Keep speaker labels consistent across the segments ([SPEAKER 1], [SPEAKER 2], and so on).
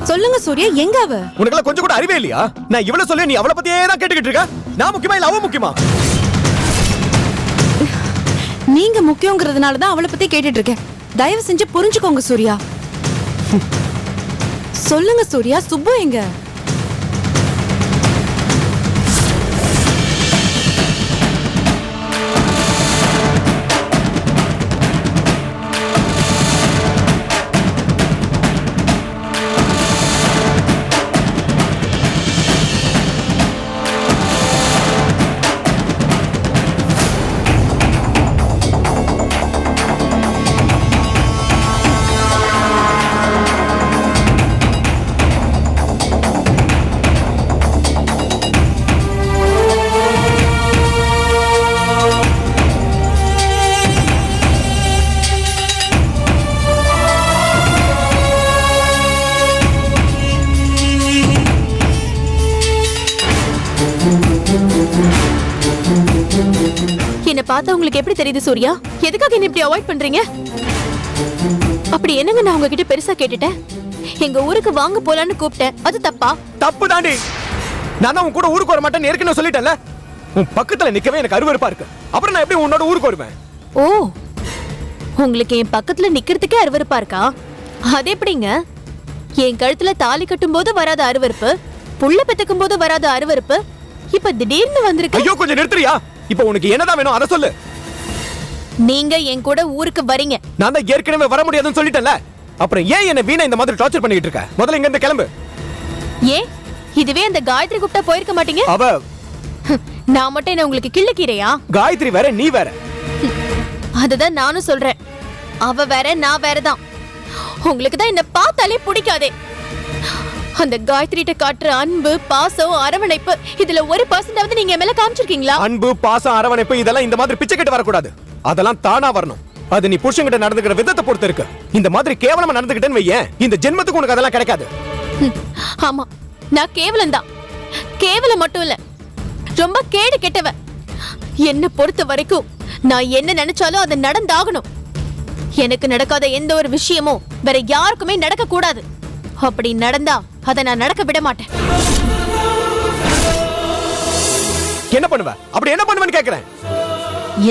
[SPEAKER 1] சொல்லுங்க சூர்யா, எங்க அவ?
[SPEAKER 2] உனக்கு கொஞ்சம் கூட அறிவே இல்லையா? நான் இவ்வளவு சொல்ல நீ அவளை பத்தியே தான் கேட்டுக்கிட்டு இருக்க. நான் முக்கியமா இல்ல அவ முக்கியமா?
[SPEAKER 1] நீங்க முக்கியங்கிறதுனால தான் அவளை பத்தி கேட்டுட்டு இருக்கேன். தயவு செஞ்சு புரிஞ்சுக்கோங்க சூர்யா. சொல்லுங்க சூர்யா, சுப்பு எங்க?
[SPEAKER 3] என்ன பார்த்தா உங்களுக்கு எப்படி தெரியுது சூர்யா? எதுக்காக என்ன இப்படி அவாய்ட் பண்றீங்க? அப்படி என்னங்க நான் உங்ககிட்ட பெருசா கேட்டுட்டேன்? எங்க ஊருக்கு வாங்க போலான்னு கூப்பிட்டேன், அது தப்பா?
[SPEAKER 2] தப்பு தாண்டி. நான் உன் கூட ஊருக்கு வர மாட்டேன்னு ஏற்கனவே சொல்லிட்டேன்ல. உன் பக்கத்துல நிக்கவே எனக்கு அருவருப்பா இருக்கு. அப்புறம் நான் எப்படி உன்னோட ஊருக்கு வருவேன்?
[SPEAKER 3] ஓ, உங்களுக்கு என் பக்கத்துல நிக்கிறதுக்கே அருவருப்பா இருக்கா? அது எப்படிங்க? என் கழுத்துல தாலி கட்டும் போது வராத அருவருப்பு, புள்ள பெத்துக்கும் போது வராத அருவருப்பு, இப்ப திடீர்னு வந்திருக்கு.
[SPEAKER 2] ஐயோ, கொஞ்சம் நிறுத்துறியா? இப்ப உனக்கு என்னதான் வேணும் அதை சொல்லு.
[SPEAKER 3] நீங்க என் கூட ஊருக்கு வரீங்க.
[SPEAKER 2] நான் தான் ஏற்கனவே வர முடியாதுன்னு சொல்லிட்டேன்ல. அப்புறம் ஏன் என்ன வீணா இந்த மாதிரி டார்ச்சர் பண்ணிட்டு இருக்க? முதல்ல இங்க இருந்து கிளம்பு.
[SPEAKER 3] ஏன் இதுவே அந்த காயத்ரி கூப்பிட்டா போயிருக்க மாட்டீங்க?
[SPEAKER 2] அவ
[SPEAKER 3] நான் மட்டும் என்ன உங்களுக்கு கிள்ளுக்கீரையா?
[SPEAKER 2] காயத்ரி வேற, நீ வேற.
[SPEAKER 3] அதுதான் நானும் சொல்றேன். அவ வேற, நான் வேறதான். உங்களுக்கு தான் என்ன பார்த்தாலே பிடிக்காதே. அந்த காயத்ரிட்ட காட்டுற அன்பு, பாசம், அரவணைப்பு இதுல 1% நீங்க மேல காமிச்சிருக்கீங்களா?
[SPEAKER 2] அன்பு, பாசம், அரவணைப்பு இதெல்லாம் இந்த மாதிரி பிச்சை கட்டு வரக்கூடாது. அதெல்லாம் தானா வரணும். அது நீ புருஷன்கிட்ட நடந்துக்கிற விதத்தை பொறுத்து இருக்கு. இந்த மாதிரி கேவலமா நடந்துக்கிட்டேன்னு வையேன், இந்த ஜென்மத்துக்கு உனக்கு அதெல்லாம் கிடைக்காது.
[SPEAKER 3] ஆமா, நான் கேவலம் தான். கேவலம் மட்டும் இல்ல, ரொம்ப கேடு கெட்டவ. என்ன பொறுத்த வரைக்கும் நான் என்ன நினைச்சாலும் அது நடந்தாகணும். எனக்கு நடக்காத எந்த ஒரு விஷயமும் வேற யாருக்குமே நடக்க கூடாது. அப்படி நடந்தா அதை நான் நடக்க விட மாட்டேன்.
[SPEAKER 2] என்ன பண்ணுவ? அப்படி என்ன பண்ணுவேன்னு கேக்குறேன்.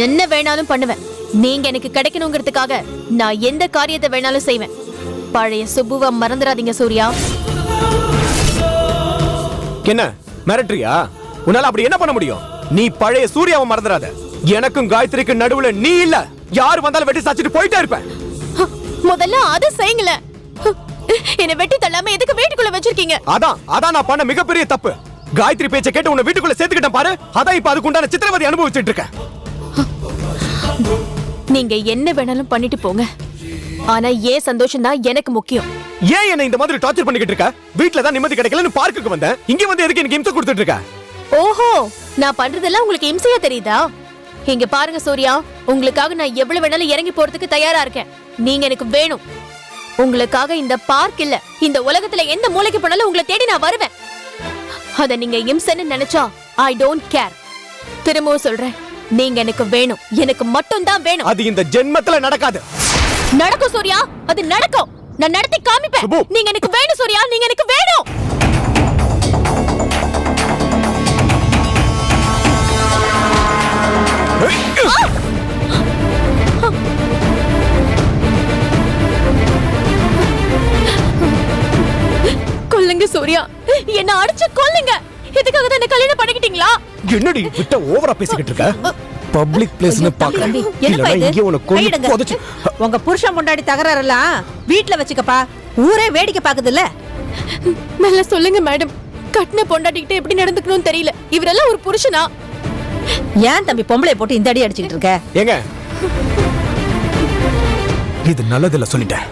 [SPEAKER 3] என்ன வேணாலும் பண்ணுவேன். நீங்க எனக்கு கிடைக்கணுங்கிறதுக்காக நான் எந்த காரியத்தை வேணாலும் செய்வேன். பழைய சுப்புவ மறந்துடாதீங்க சூர்யா.
[SPEAKER 2] என்ன மிரட்டுறியா? உன்னால அப்படி என்ன பண்ண முடியும்? நீ பழைய சூர்யாவை மறந்துடாத. எனக்கும் காயத்ரிக்கு நடுவுல நீ இல்ல. யார் வந்தாலும் வெட்டி சாச்சிட்டு போயிட்டே இருப்பேன்.
[SPEAKER 3] முதல்ல அதை செய்யுங்களேன். என்ன வெட்டி தள்ளாம எதுக்கு வீட்டுக்குள்ள வச்சிருக்கீங்க?
[SPEAKER 2] அதான் நான் பண்ண மிகப்பெரிய தப்பு. காயத்ரி பேச்சை கேட்டு உன்னை வீட்டுக்குள்ள சேர்த்துக்கிட்டேன் பாரு. அதான் இப்ப அதுக்கு உண்டான சித்திரவதை அனுபவிச்சுட்டு இருக்கேன்.
[SPEAKER 3] நீங்க என்ன வேணாலும் பண்ணிட்டு போங்க. ஆனா ஏன் சந்தோஷம் தான் எனக்கு முக்கியம்.
[SPEAKER 2] ஏன் என்ன இந்த மாதிரி டார்ச்சர் பண்ணிக்கிட்டு இருக்க? வீட்ல தான் நிம்மதி கிடைக்கலன்னு பார்க்குக்கு வந்தேன். இங்க வந்து எதுக்கு எனக்கு இம்சை கொடுத்துட்டு இருக்க?
[SPEAKER 3] ஓஹோ, நான் பண்றதெல்லாம் உங்களுக்கு இம்சையா தெரியுதா? இங்க பாருங்க சூர்யா, உங்களுக்காக நான் எவ்வளவு வேணாலும் இறங்கி போறதுக்கு தயாரா இருக்கேன். நீங்க எனக்கு வேணும். உங்களுக்காக இந்த பார்க் இல்ல, இந்த உலகத்துல எந்த மூலைக்கு போனாலும் உங்களை தேடி நான் வருவேன். அத நீங்க இம்சைன்னு நினைச்சா ஐ டோன்ட் கேர். திரும்பவும் சொல்றேன், நீங்க எனக்கு வேணும். எனக்கு மட்டும் தான் வேணும்.
[SPEAKER 2] அது இந்த ஜென்மத்துல நடக்காது.
[SPEAKER 3] நடக்கும் சூர்யா, அது நடக்கும். நான் நடத்தி காமிப்பேன். நீங்க எனக்கு வேணும் சூர்யா, நீங்க எனக்கு வேணும். கொல்லுங்க சூர்யா, என்ன அடிச்சு கொல்லுங்க. எதுக்காக தான் என்ன கல்யாணம் பண்ணிக்கிட்டீங்களா?
[SPEAKER 2] என்னடி விட்ட ஓவரா பேசிக்கிட்டு இருக்க? பப்ளிக் பிளேஸ்னு பாக்க. இல்லனா இங்க உன கொன்னு போடுச்சு.
[SPEAKER 4] உங்க புருஷன் முன்னாடி தகராறலாம் வீட்ல வச்சுக்கப்பா. ஊரே வேடிக்கை பாக்குதுல்ல.
[SPEAKER 3] நல்லா சொல்லுங்க மேடம். கட்டின பொண்டாட்டிக்கிட்ட எப்படி நடந்துக்கணும்னு தெரியல. இவரெல்லாம் ஒரு புருஷனா?
[SPEAKER 4] ஏன் தம்பி பொம்பளை போட்டு இந்த அடி அடிச்சுக்கிட்டு இருக்க?
[SPEAKER 2] ஏங்க, இது நல்லதில்ல சொல்லிட்டேன்.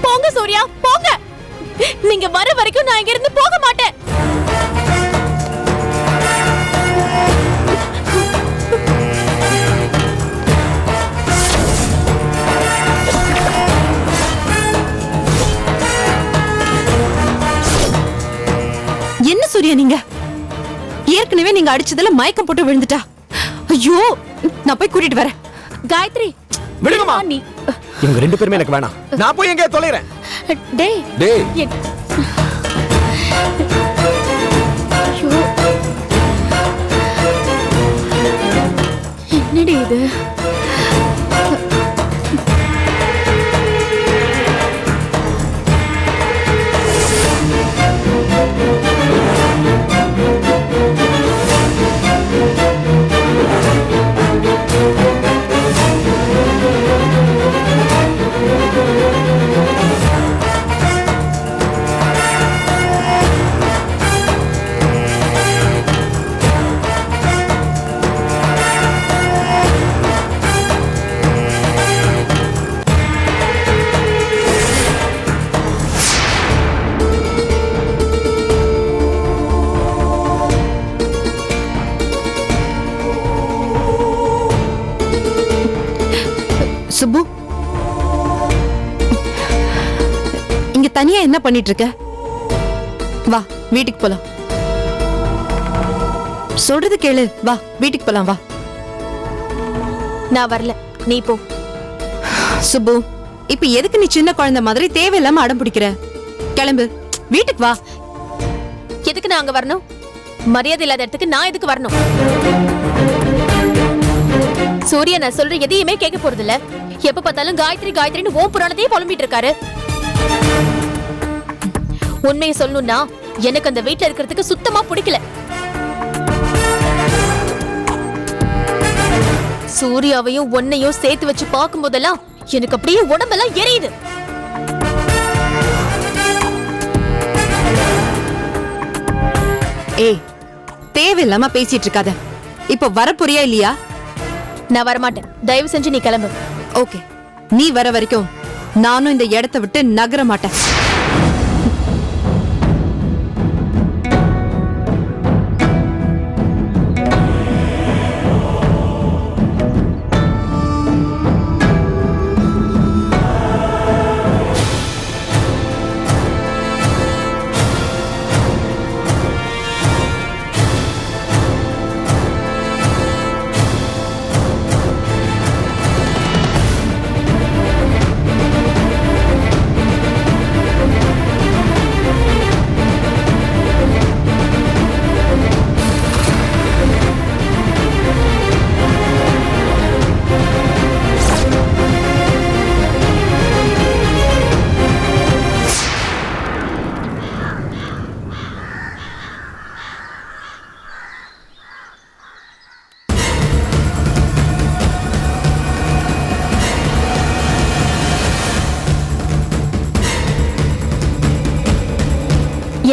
[SPEAKER 3] போங்க சூர்யா, போங்க. நீங்க வர வரைக்கும் நான் இங்க இருந்து போக மாட்டேன்.
[SPEAKER 1] என்ன சூர்யா நீங்க? ஏற்கனவே நீங்க அடிச்சதுல மயக்கம் போட்டு விழுந்துட்டா. ஐயோ, நான் போய் கூட்டிட்டு வரேன்.
[SPEAKER 3] காயத்ரி
[SPEAKER 2] விடுங்கம்மா. இவங்க ரெண்டு பேருமே எனக்கு வேணாம். நான் போய் எங்க தொலைறேன்.
[SPEAKER 3] டேய்
[SPEAKER 5] டேய்
[SPEAKER 3] என்- ஐயோ. என்னடி இது?
[SPEAKER 1] சுப்பு, இங்க தனியா என்ன பண்ணிட்டு இருக்க? வா வீட்டுக்கு போலாம். சொல்றது கேளு, வா வீட்டுக்கு போலாம் வா.
[SPEAKER 3] நான் வரல, நீ போ.
[SPEAKER 1] சுப்பு, இப்ப எதுக்கு நீ சின்ன குழந்தை மாதிரி தேவையில்லாம அடம் பிடிக்கிற? கிளம்பு, வீட்டுக்கு வா.
[SPEAKER 3] எதுக்கு நான் அங்க வரணும்? மரியாதை இல்லாத இடத்துக்கு நான் எதுக்கு வரணும்? சூர்யா நான் சொல்ற எதையுமே கேட்க போறது இல்ல. எப்ப பார்த்தாலும் காயத்ரி காயத்ரின்னு ஓம் புராணத்தையே புலம்பிட்டு இருக்காரு. உண்மையை சொல்லணும்னா எனக்கு அந்த வீட்ல இருக்கிறதுக்கு சுத்தமா பிடிக்கல. சூர்யாவையும் ஒன்னையும் சேர்த்து வச்சு பார்க்கும் போதெல்லாம் எனக்கு அப்படியே உடம்பெல்லாம் எரியுது.
[SPEAKER 1] ஏய், தேவையில்லாம பேசிட்டு இருக்காத. இப்ப வரப்போறியா இல்லையா?
[SPEAKER 3] நான் வரமாட்டேன், தயவு செஞ்சு நீ கிளம்பு.
[SPEAKER 1] ஓகே, நீ வர வரைக்கும் நானும் இந்த இடத்தை விட்டு நகர மாட்டேன்.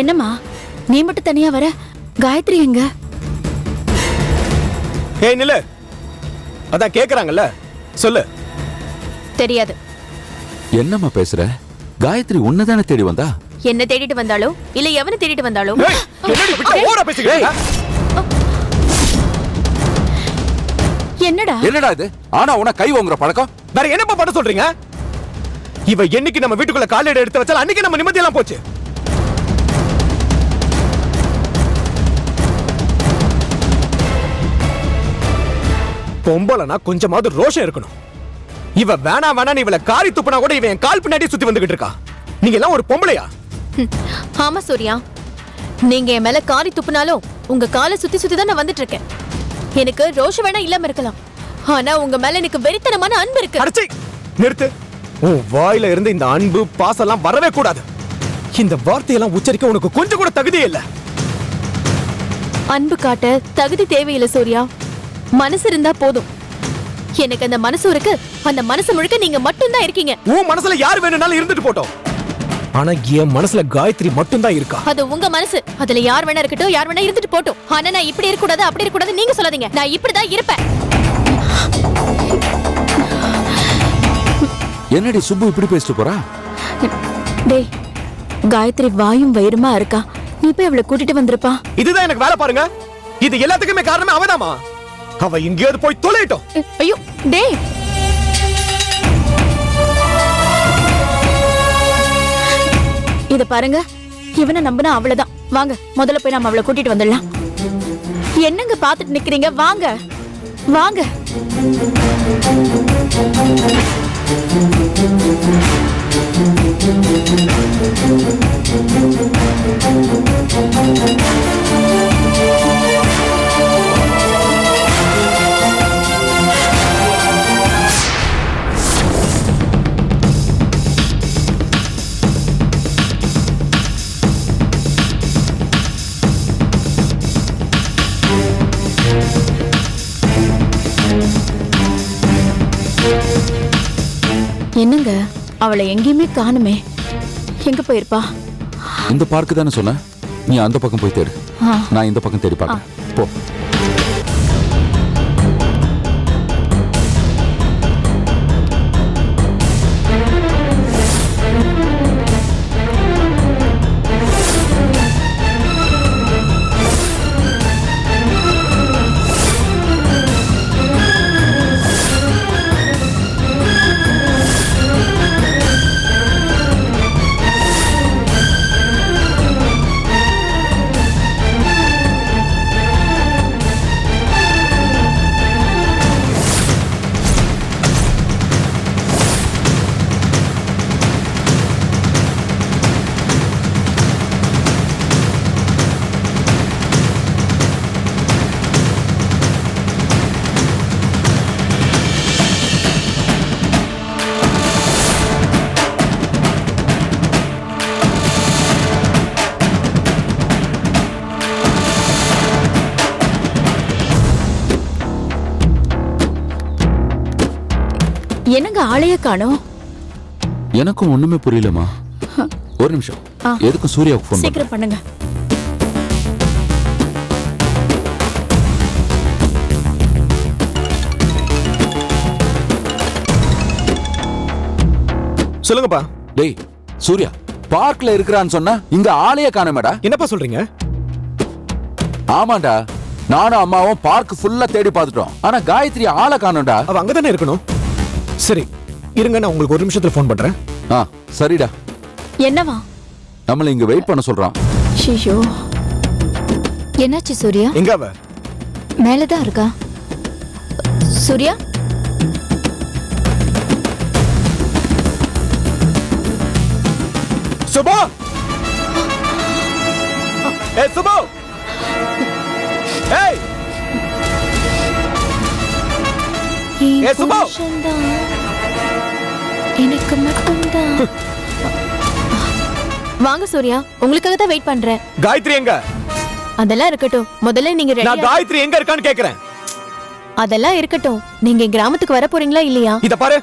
[SPEAKER 3] என்னம்மா நீ மட்டும் தனியா வர? காயத்ரி எங்க?
[SPEAKER 2] ஏய் நில்லு, அதான் கேக்குறாங்கல்ல, சொல்லு.
[SPEAKER 3] தெரியாது.
[SPEAKER 5] என்னம்மா பேசுற? காயத்ரி உன்னதானே தேடி வந்தா?
[SPEAKER 3] என்ன தேடிட்டு வந்தாளோ இல்ல எவனை தேடிட்டு வந்தாளோ?
[SPEAKER 2] ஏய், என்னடி விட்டா ஓவரா பேசிக்கிட்டு இருக்க?
[SPEAKER 3] என்னடா
[SPEAKER 5] என்னடா இது? ஆனா உன கை ஓங்குற பழக்கம்?
[SPEAKER 2] வேற என்னப்பா பண்ண சொல்றீங்க? இவ என்னைக்கு நம்ம வீட்டுக்குள்ள காலடி எடுத்து வச்சாலும் அன்னைக்கு நம்ம நிம்மதியெல்லாம் போச்சு. பொம்பளைனா கொஞ்சமாவது ரோஷம் இருக்கணும். இவ வேணா வேணா இவள காரி துப்புனா கூட இவன் கால் பின்னாடி சுத்தி வந்துகிட்டு இருக்கா. நீங்க எல்லாம் ஒரு பொம்பளையா?
[SPEAKER 3] ஆமா சூர்யா, நீங்க என் மேல காரி துப்புனாலும் உங்க காலை சுத்தி சுத்தி தான் நான் வந்துட்டு இருக்கேன். எனக்கு ரோஷம் வேணா இல்லாம இருக்கலாம், ஆனா உங்க மேல எனக்கு வெறித்தனமான அன்பு இருக்கு.
[SPEAKER 2] அடச்சி நிறுத்து. உன் வாயில இருந்து இந்த அன்பு பாசம் எல்லாம் வரவே கூடாது. இந்த வார்த்தையெல்லாம் உச்சரிக்க உனக்கு கொஞ்சம் கூட தகுதியே இல்ல.
[SPEAKER 3] அன்பு காட்ட தகுதி தேவையில்லை சூர்யா, மனசு இருந்தா போதும். எனக்கு அந்த மனசு இருக்கு, அந்த மனசு முழுக்க நீங்க மட்டும் தான் இருக்கீங்க.
[SPEAKER 2] உன் மனசுல யார் வேணும்னாலும் இருந்துட்டு போட்டோம், ஆனா என் மனசுல காயத்ரி மட்டும் தான் இருக்கா.
[SPEAKER 3] அது உங்க மனசு, அதுல யார் வேணா இருக்கட்டும், யார் வேணா இருந்துட்டு போட்டோம். ஆனா நான் இப்படி இருக்க கூடாது அப்படி இருக்க கூடாது நீங்க சொல்லாதீங்க. நான் இப்படிதான் இருப்பேன்.
[SPEAKER 5] என்னடி சுப்பு இப்படி பேசிட்டு போறா?
[SPEAKER 3] டேய், காயத்ரி வாயும் வயிறுமா இருக்கா, நீ போய் அவளை கூட்டிட்டு வந்திருப்பா.
[SPEAKER 2] இதுதான் எனக்கு வேலை பாருங்க. இது எல்லாத்துக்குமே காரணமே அவதாமா. அவ எங்கேயாவது போய் தொலைட்டோம்.
[SPEAKER 3] ஐயோ டேய், இத பாருங்க, இவனை நம்பினா அவ்வளவுதான். வாங்க முதல்ல போய் நம்ம அவளை கூட்டிட்டு வந்துடலாம். என்னங்க பாத்துட்டு நிக்கிறீங்க? வாங்க வாங்க. என்னங்க அவளை எங்கேயுமே காணுமே. எங்க போயிருப்பா?
[SPEAKER 5] இந்த பார்க்கு தானே சொன்ன, நீ அந்த பக்கம் போய் தேடு, நான் இந்த பக்கம் தேடி பார்க்கறேன். போ.
[SPEAKER 3] என்னங்க ஆளைய காணோம்?
[SPEAKER 5] எனக்கும் ஒண்ணுமே புரியலமா. ஒரு நிமிஷம், எதுக்கும் சூர்யாவுக்கு ஃபோன்
[SPEAKER 3] சீக்கிரம் பண்ணுங்க.
[SPEAKER 2] சொல்லுங்கப்பா.
[SPEAKER 5] டேய் சூர்யா, பார்க்ல இருக்கிறான்னு சொன்னா இங்க ஆளைய காணோமேடா.
[SPEAKER 2] என்னப்பா சொல்றீங்க?
[SPEAKER 5] ஆமாண்டா, நானும் அம்மாவும் பார்க் ஃபுல்லா தேடி பார்த்துட்டோம். ஆனா காயத்ரி ஆளை காணோம்டா.
[SPEAKER 2] அவ அங்கதானே இருக்கணும். சரி இருங்க, நான் உங்களுக்கு ஒரு நிமிஷத்துல ஃபோன் பண்றேன்.
[SPEAKER 5] சரிடா.
[SPEAKER 3] என்னவா?
[SPEAKER 5] நம்மள இங்க வெயிட் பண்ண சொல்றான்.
[SPEAKER 3] ஐயோ, என்னாச்சு சூர்யா?
[SPEAKER 2] எங்க அவ?
[SPEAKER 3] மேலதான் இருக்கா. சூர்யா,
[SPEAKER 2] சுபா! ஏய் சுபா! ஏய்! ஏய் சுபா!
[SPEAKER 3] எனக்கு மட்டும்தான். வாங்க சூர்யா, உங்களுக்காக தான் வெயிட் பண்றேன்.
[SPEAKER 2] காயத்ரி எங்க?
[SPEAKER 3] அதெல்லாம் இருக்கட்டும், முதல்ல நீங்க
[SPEAKER 2] நான்
[SPEAKER 3] ரெடியா?
[SPEAKER 2] காயத்ரி எங்க இருக்கான்னு கேக்குறேன்.
[SPEAKER 3] அதெல்லாம் இருக்கட்டும், நீங்க கிராமத்துக்கு வர போறீங்களா இல்லையா?
[SPEAKER 2] இத பாரு,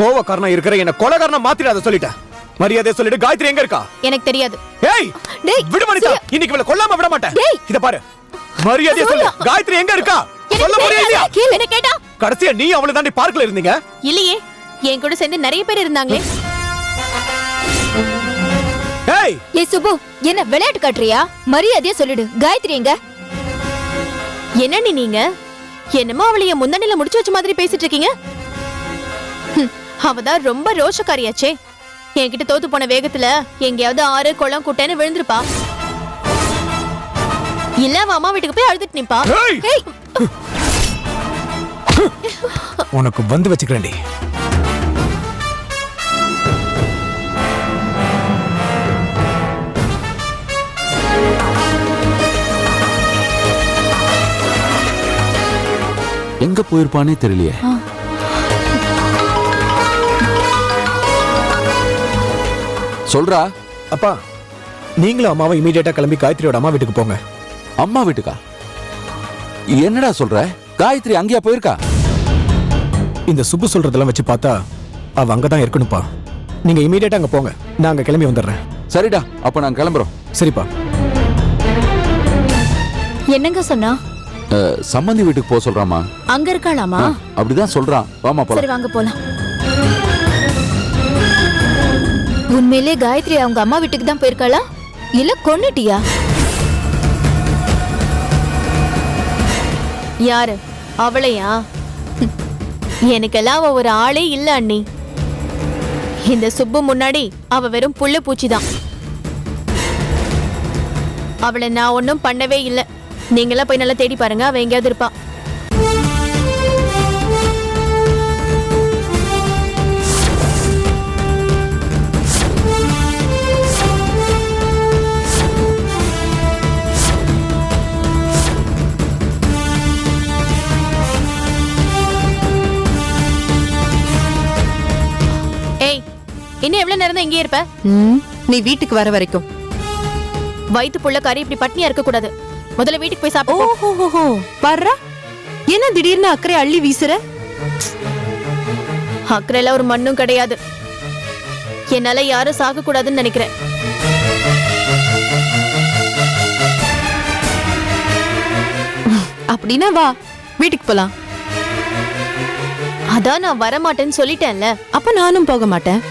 [SPEAKER 2] கோவக்காரனா இருக்கிற என்ன கொலைகாரனா மாத்திராத சொல்லிட்டேன். மரியாதை சொல்லிட்டு காயத்ரி எங்க இருக்கா?
[SPEAKER 3] எனக்கு தெரியாது.
[SPEAKER 2] ஏய்
[SPEAKER 3] டேய்,
[SPEAKER 2] விடு மனிதா,
[SPEAKER 3] சூர்யா.
[SPEAKER 2] இன்னைக்கு இவள கொல்லாம விட மாட்டேன்.
[SPEAKER 3] டேய்.
[SPEAKER 2] இத பாரு, மரியாதை சொல்லு.
[SPEAKER 3] சூர்யா.
[SPEAKER 2] காயத்ரி எங்க இருக்கா?
[SPEAKER 3] எனக்கு
[SPEAKER 2] சொல்ல முடியல இல்லையா?
[SPEAKER 3] தெரியாது. கேளு, என்ன கேட்டா?
[SPEAKER 2] கடைசியா நீ அவளை தாண்டி பார்க்ல இருந்தீங்க.
[SPEAKER 3] இல்லையே, என் கூட சேர்ந்து நிறைய பேர் இருந்தாங்களே.
[SPEAKER 2] ஏய்
[SPEAKER 3] ஏய் சுபு, என்ன விளையாட்டு காட்டுறியா? மரியாதையா சொல்லிடு, காயத்ரி எங்க? என்ன நீங்க என்னமோ அவளைய முந்தனில முடிச்சு வச்ச மாதிரி பேசிட்டு இருக்கீங்க. அவதான் ரொம்ப ரோஷக்காரியாச்சே. என்கிட்ட தோத்து போன வேகத்துல எங்கேயாவது ஆறு குளம் குட்டைன்னு விழுந்திருப்பா. இல்ல அவ அம்மா வீட்டுக்கு போய் அழுதுட்டு நிப்பா.
[SPEAKER 2] ஏய்!
[SPEAKER 3] ஏய்,
[SPEAKER 2] உனக்கு வந்து வச்சுக்கிறேன்டி.
[SPEAKER 5] எங்க போயிருப்பானே தெரியலையே. சொல்றா.
[SPEAKER 2] அப்பா, நீங்களும் அம்மாவை இமீடியட்டா கிளம்பி காயத்ரியோட அம்மா வீட்டுக்கு போங்க.
[SPEAKER 5] அம்மா வீட்டுக்கா? என்னடா சொல்ற? காயத்ரி அங்கேயா போயிருக்கா?
[SPEAKER 2] இந்த சுப்பு சொல்றதெல்லாம் வச்சு பார்த்தா அவ அங்கதான் இருக்கணும்ப்பா. நீங்க இமீடியட்டா அங்க போங்க, நான் அங்க கிளம்பி வந்துடுறேன்.
[SPEAKER 5] சரிடா, அப்ப நாங்க கிளம்புறோம்.
[SPEAKER 2] சரிப்பா.
[SPEAKER 3] என்னங்க சொன்னா?
[SPEAKER 5] சம்மந்தி வீட்டுக்கு போக சொல்றாமா.
[SPEAKER 3] அங்க இருக்காளாமா?
[SPEAKER 5] அப்படிதான் சொல்றான். வாமா போலாம்.
[SPEAKER 3] சரி வாங்க போலாம். உண்மையிலே காயத்ரி அவங்க அம்மா வீட்டுக்கு தான் போயிருக்காளா இல்ல கொன்னுட்டியா? யாரு அவளையா? எனக்கெல்லாம் அவ ஒரு ஆளே இல்ல அண்ணி. இந்த சுப்பு முன்னாடி அவ வெறும் புள்ள பூச்சிதான். அவளை நான் ஒன்னும் பண்ணவே இல்லை. நீங்களாம் போய் நல்லா தேடி பாருங்க, அவ எங்கேயாவது இருப்பா. தான் இங்கே இருப்ப?
[SPEAKER 1] நீ வீட்டுக்கு வர வரைக்கும்.
[SPEAKER 3] வயித்து புள்ள கறி இப்படி பட்னியா இருக்க கூடாது. முதல்ல வீட்டுக்கு போய் சாப்பிடு.
[SPEAKER 1] ஓஹோ வர்றா. என்ன திடீர்னு அக்கறை அள்ளி வீசுற?
[SPEAKER 3] அக்கறையில ஒரு மண்ணும் கிடையாது. என்னால யாரும் சாக கூடாதுன்னு நினைக்கிறேன்.
[SPEAKER 1] அப்படின்னா வா, வீட்டுக்கு போலாம்.
[SPEAKER 3] அதான் நான் வரமாட்டேன்னு சொல்லிட்டேன்ல.
[SPEAKER 1] அப்ப நானும் போக மாட்டேன்.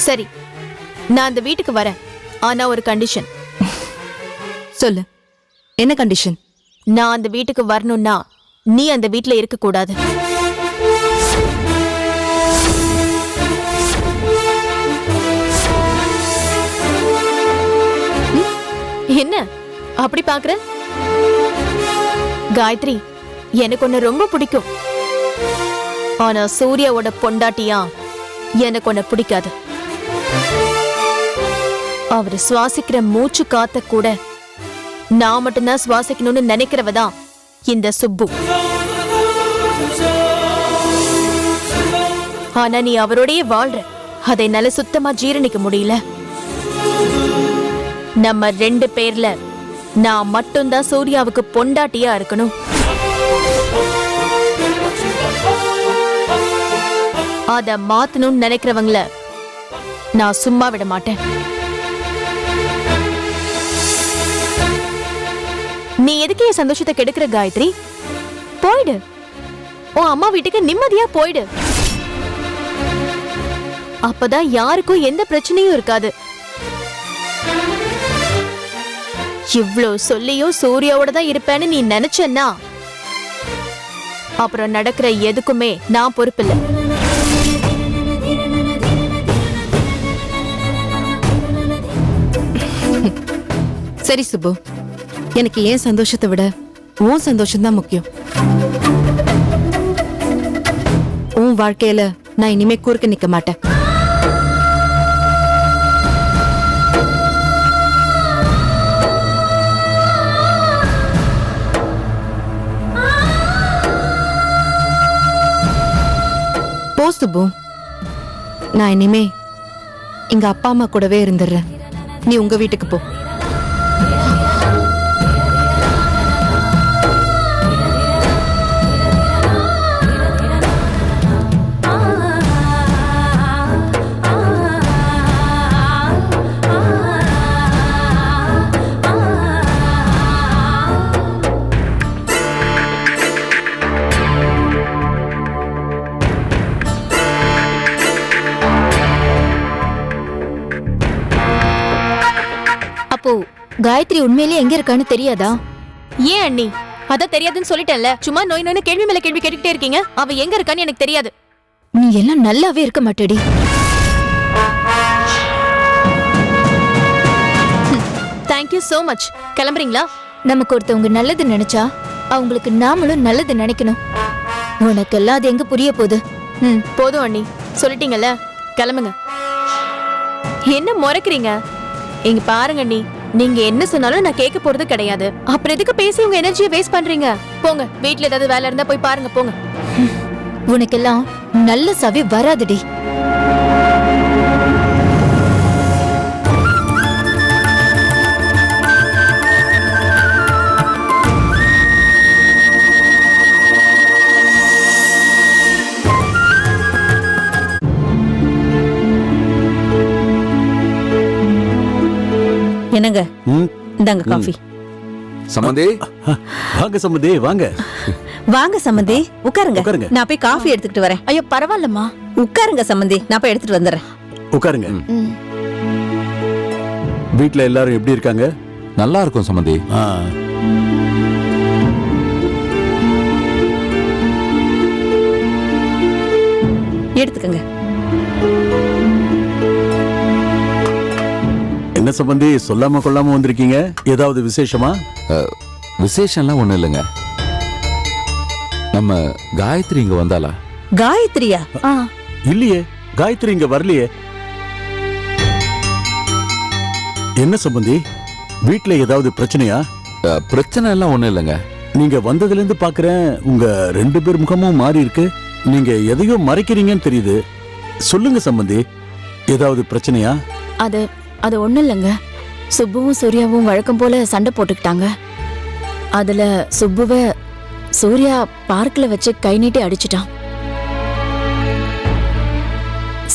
[SPEAKER 3] சரி, நான் அந்த வீட்டுக்கு வரேன். ஆனா ஒரு கண்டிஷன்.
[SPEAKER 1] சொல்லு, என்ன கண்டிஷன்?
[SPEAKER 3] நான் அந்த வீட்டுக்கு வரணும்னா நீ அந்த வீட்டுல இருக்க கூடாது. என்ன அப்படி பாக்குற? காயத்ரி, எனக்கு உன்னை ரொம்ப பிடிக்கும். ஆனா சூர்யாவோட பொண்டாட்டியா எனக்கு உன்னை பிடிக்காது. அவரு சுவாசிக்கிற மூச்சு காத்த கூட நான் மட்டும்தான் சுவாசிக்கணும்னு நினைக்கிறவதான் இந்த சுப்பு. ஆனா நீ அவரோடயே வாழ்ற. அதை என்னால சுத்தமா ஜீரணிக்க முடியல. நம்ம 2 பேர்ல நான் மட்டும்தான் சூர்யாவுக்கு பொண்டாட்டியா இருக்கணும். அத மாத்தணும்னு நினைக்கிறவங்கள நான் சும்மா விட மாட்டேன். நீ எதுக்கு என் சந்தோஷத்தை கெடுக்கிற காயத்ரி? போயிடு. உன் அம்மா வீட்டுக்கு நிம்மதியா போயிடு. அப்பதான் யாருக்கும் எந்த பிரச்சனையும் இருக்காது. இவ்ளோ சொல்லியும் சூர்யாவோட தான் இருப்பேன்னு நீ நினைச்சன்னா அப்புறம் நடக்கிற எதுக்குமே நான் பொறுப்பில்லை.
[SPEAKER 1] சரி சுப்பு, எனக்கு ஏன் சந்தோஷத்தை விட உன் சந்தோஷம் தான் முக்கியம். உன் வாழ்க்கையில நான் இனிமே குறுக்க நிக்க மாட்டேன். போ சுப்பு, நான் இனிமே எங்க அப்பா அம்மா கூடவே இருந்துடுறேன். நீ உங்க வீட்டுக்கு போ.
[SPEAKER 3] காயத்ரி உண்மையிலேயே எங்க இருக்கான்னு தெரியாதா? ஏன் அண்ணி? அதான் தெரியாதுன்னு சொல்லிட்டேன்ல. சும்மா நோய் நோய்னு கேள்வி மேல கேள்வி கேட்டுக்கிட்டே இருக்கீங்க. அவ எங்க இருக்கான்னு எனக்கு தெரியாது.
[SPEAKER 6] நீ எல்லாம் நல்லாவே இருக்க மாட்டேடி.
[SPEAKER 3] Thank you so much. கிளம்புறீங்களா?
[SPEAKER 6] நமக்கு ஒருத்தவங்க நல்லது நினைச்சா அவங்களுக்கு நாமளும் நல்லது நினைக்கணும். உனக்கெல்லாம் அது எங்க புரிய போகுது?
[SPEAKER 3] போதும் அண்ணி, சொல்லிட்டீங்கல்ல, கிளம்புங்க. என்ன முறைக்கிறீங்க? இங்க பாருங்க அண்ணி, நீங்க என்ன சொன்னாலும் நான் கேட்க போறது கிடையாது. அப்புறம் எதுக்கு பேசி உங்க எனர்ஜியை வேஸ்ட் பண்றீங்க? போங்க, வீட்ல ஏதாவது வேலை இருந்தா போய் பாருங்க, போங்க.
[SPEAKER 6] உனக்கெல்லாம் நல்ல சவி வராதுடி.
[SPEAKER 4] என்னங்க, இந்தாங்க காஃபி.
[SPEAKER 5] சம்பந்தி,
[SPEAKER 7] வாங்க சம்பந்தி, வாங்க
[SPEAKER 4] வாங்க சம்பந்தி, உட்காருங்க.
[SPEAKER 7] உட்காருங்க.
[SPEAKER 4] நான் போய் காஃபி எடுத்துக்கிட்டு வரேன்.
[SPEAKER 6] ஐயோ பரவாயில்லம்மா,
[SPEAKER 4] உட்காருங்க சம்பந்தி, நான் போய் எடுத்துட்டு வந்துடுறேன்.
[SPEAKER 7] உட்காருங்க. வீட்ல எல்லாரும் எப்படி இருக்காங்க?
[SPEAKER 5] நல்லா இருக்கும் சம்பந்தி.
[SPEAKER 7] ஆ.
[SPEAKER 4] எடுத்துக்கங்க.
[SPEAKER 7] என்ன சம்பந்தி, சொல்லாம கொள்ளாம வந்திருக்கீங்க? ஏதாவது விசேஷமா?
[SPEAKER 5] விசேஷம்லாம் ஒண்ணும் இல்லைங்க. நம்ம காயத்ரி இங்க வந்தாளா?
[SPEAKER 4] காயத்ரியா?
[SPEAKER 7] இல்லையே, காயத்ரி இங்க வரலையே. என்ன சம்பந்தி, வீட்ல ஏதாவது பிரச்சனையா?
[SPEAKER 5] பிரச்சனை எல்லாம் ஒண்ணும் இல்லைங்க.
[SPEAKER 7] நீங்க வந்ததுல இருந்து பாக்குறேன், உங்க 2 பேர் முகமும் மாறி இருக்கு. நீங்க எதையோ மறைக்கிறீங்கன்னு தெரியுது. சொல்லுங்க சம்பந்தி, ஏதாவது பிரச்சனையா?
[SPEAKER 8] அது அது ஒண்ணும் இல்லைங்க. சுப்புவும் சூர்யாவும் வழக்கம் போல சண்டை போட்டுக்கிட்டாங்க. அதுல சுப்புவ சூர்யா பார்க்ல வச்சு கை நீட்டி அடிச்சிட்டான்.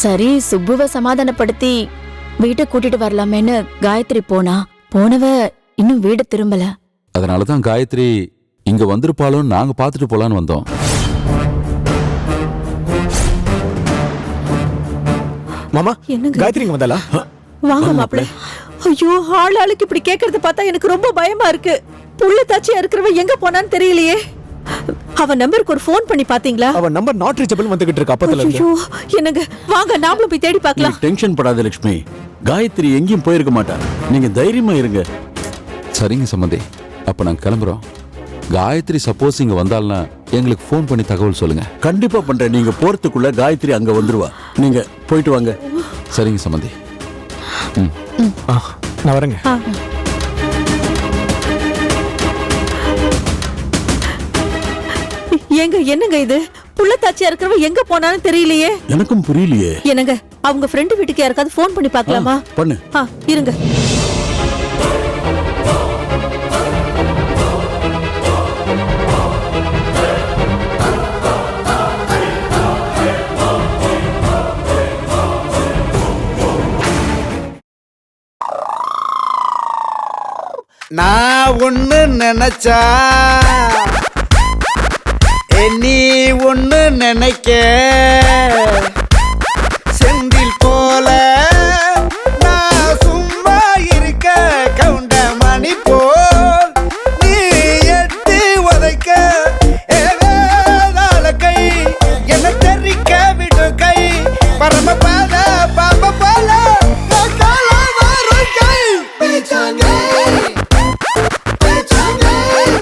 [SPEAKER 8] சரி, சுப்புவ சமாதானப்படுத்தி வீட்டை கூட்டிட்டு வரலாமேன்னு காயத்ரி போனவ இன்னும் வீடு திரும்பல.
[SPEAKER 5] அதனாலதான் காயத்ரி இங்க வந்திருப்பாலும் நாங்க பாத்துட்டு போலான்னு வந்தோம்.
[SPEAKER 2] மாமா,
[SPEAKER 4] என்னங்க?
[SPEAKER 2] காயத்ரி இங்க வந்தாளா?
[SPEAKER 4] வாங்க மாப்பிள்ள. ஐயோ, ஆளாளுக்கு இப்படி கேக்குறத பார்த்தா எனக்கு ரொம்ப பயமா இருக்கு. புள்ள தாச்சியா இருக்கிறவ எங்க போனான்னு தெரியலையே. அவ நம்பருக்கு ஒரு ஃபோன் பண்ணி பாத்தீங்களா?
[SPEAKER 2] அவ நம்பர் நாட் ரீச்சபிள் வந்துகிட்டு இருக்கு அப்பத்துல இருந்து.
[SPEAKER 4] ஐயோ, என்னங்க, வாங்க நாமளும் போய் தேடி பார்க்கலாம்.
[SPEAKER 7] நீங்க டென்ஷன் படாத லட்சுமி, காயத்ரி எங்கேயும் போயிருக்க மாட்டா. நீங்க தைரியமா இருங்க.
[SPEAKER 5] சரிங்க சம்பந்தி, அப்ப நாங்க கிளம்புறோம். காயத்ரி சப்போஸ் இங்க வந்தால்னா எங்களுக்கு ஃபோன் பண்ணி தகவல் சொல்லுங்க.
[SPEAKER 7] கண்டிப்பா பண்றேன். நீங்க போறதுக்குள்ள காயத்ரி அங்க வந்துருவா. நீங்க போயிட்டு வாங்க.
[SPEAKER 5] சரிங்க சம்பந்தி.
[SPEAKER 2] நான் வரேங்க.
[SPEAKER 4] ஏங்க, என்னங்க இது? புள்ள தாச்சியா இருக்கிறவ எங்க போனான்னு தெரியலையே.
[SPEAKER 7] எனக்கும் புரியலையே.
[SPEAKER 4] என்னங்க, அவங்க ஃப்ரெண்டு வீட்டுக்கு யாருக்காவது ஃபோன் பண்ணி பார்க்கலாமா?
[SPEAKER 7] பண்ணு.
[SPEAKER 4] இருங்க.
[SPEAKER 9] நான் ஒண்ணு நினைச்சா நீ ஒண்ணு நினைக்க